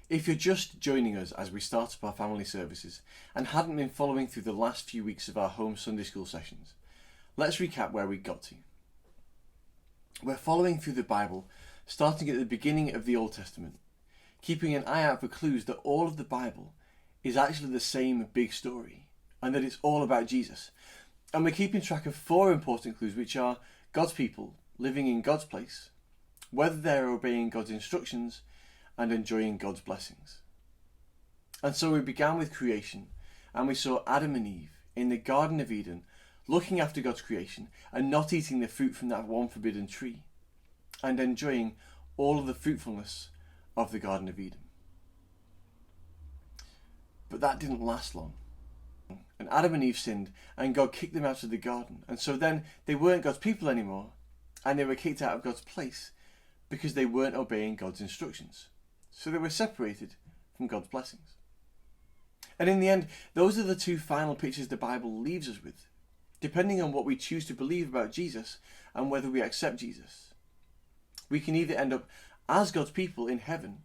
If you're just joining us as we start up our family services and hadn't been following through the last few weeks of our home Sunday school sessions, let's recap where we got to. We're following through the Bible, starting at the beginning of the Old Testament, keeping an eye out for clues that all of the Bible is actually the same big story and that it's all about Jesus. And we're keeping track of 4 important clues, which are God's people living in God's place, whether they're obeying God's instructions, and enjoying God's blessings. And so we began with creation, and we saw Adam and Eve in the Garden of Eden looking after God's creation and not eating the fruit from that one forbidden tree, and enjoying all of the fruitfulness of the Garden of Eden. But that didn't last long. And Adam and Eve sinned, and God kicked them out of the garden. And so then they weren't God's people anymore, and they were kicked out of God's place because they weren't obeying God's instructions. So they were separated from God's blessings. And in the end, those are the 2 final pictures the Bible leaves us with, depending on what we choose to believe about Jesus and whether we accept Jesus. We can either end up as God's people in heaven,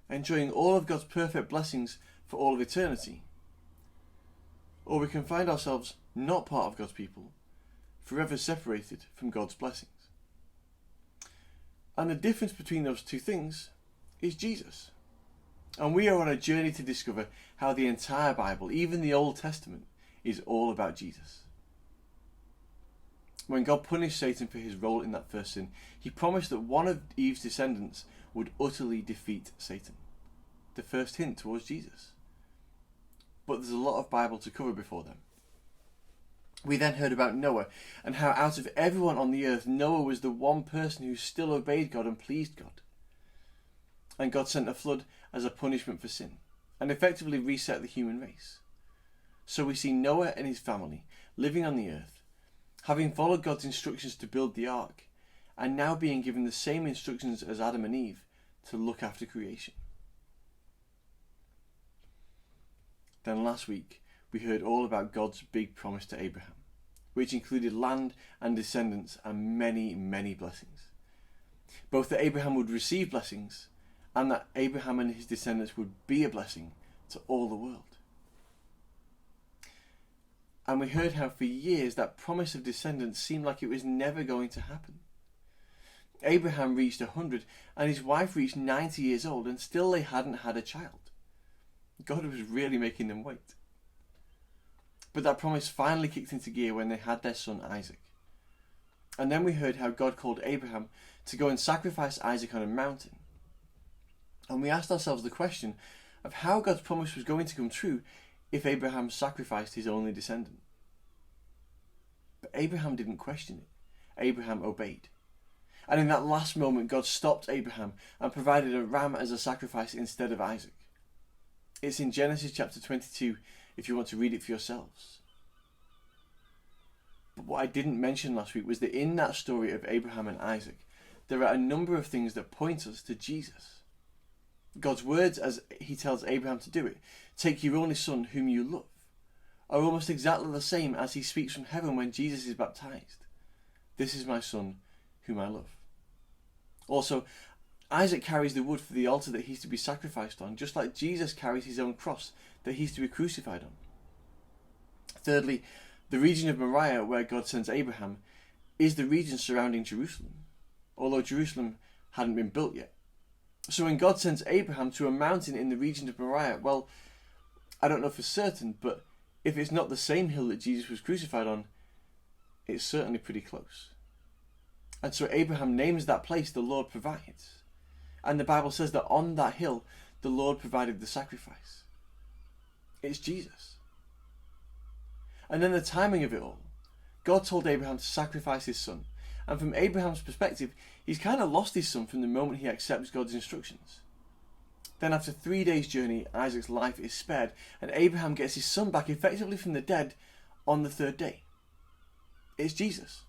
enjoying all of God's perfect blessings for all of eternity, or we can find ourselves not part of God's people, forever separated from God's blessings. And the difference between those 2 things is Jesus. And we are on a journey to discover how the entire Bible, even the Old Testament, is all about Jesus. When God punished Satan for his role in that first sin, he promised that one of Eve's descendants would utterly defeat Satan. The first hint towards Jesus. But there's a lot of Bible to cover before then. We then heard about Noah and how out of everyone on the earth, Noah was the one person who still obeyed God and pleased God. And God sent a flood as a punishment for sin and effectively reset the human race. So we see Noah and his family living on the earth, having followed God's instructions to build the ark, and now being given the same instructions as Adam and Eve to look after creation. Then last week, we heard all about God's big promise to Abraham, which included land and descendants and many, many blessings. Both that Abraham would receive blessings and that Abraham and his descendants would be a blessing to all the world. And we heard how for years that promise of descendants seemed like it was never going to happen. Abraham reached 100 and his wife reached 90 years old, and still they hadn't had a child. God was really making them wait. But that promise finally kicked into gear when they had their son Isaac. And then we heard how God called Abraham to go and sacrifice Isaac on a mountain. And we asked ourselves the question of how God's promise was going to come true if Abraham sacrificed his only descendant. But Abraham didn't question it. Abraham obeyed. And in that last moment, God stopped Abraham and provided a ram as a sacrifice instead of Isaac. It's in Genesis chapter 22 if you want to read it for yourselves. But what I didn't mention last week was that in that story of Abraham and Isaac, there are a number of things that point us to Jesus. God's words as he tells Abraham to do it, take your only son whom you love, are almost exactly the same as he speaks from heaven when Jesus is baptized. This is my son whom I love. Also, Isaac carries the wood for the altar that he's to be sacrificed on, just like Jesus carries his own cross that he's to be crucified on. Thirdly, the region of Moriah where God sends Abraham is the region surrounding Jerusalem, although Jerusalem hadn't been built yet. So when God sends Abraham to a mountain in the region of Moriah, well, I don't know for certain, but if it's not the same hill that Jesus was crucified on, it's certainly pretty close. And so Abraham names that place the Lord provides. And the Bible says that on that hill, the Lord provided the sacrifice. It's Jesus. And then the timing of it all. God told Abraham to sacrifice his son. And from Abraham's perspective, he's kind of lost his son from the moment he accepts God's instructions. Then after 3 days' journey, Isaac's life is spared, and Abraham gets his son back effectively from the dead on the 3rd day. It's Jesus.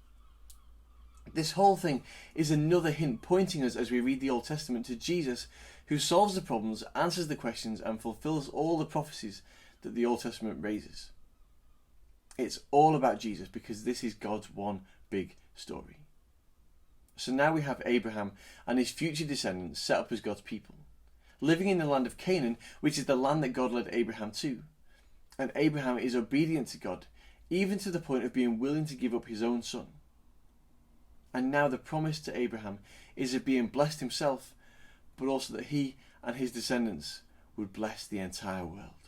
This whole thing is another hint pointing us as we read the Old Testament to Jesus, who solves the problems, answers the questions, and fulfills all the prophecies that the Old Testament raises. It's all about Jesus because this is God's one big story. So now we have Abraham and his future descendants set up as God's people. living in the land of Canaan, which is the land that God led Abraham to. And Abraham is obedient to God, even to the point of being willing to give up his own son. And now the promise to Abraham is of being blessed himself, but also that he and his descendants would bless the entire world.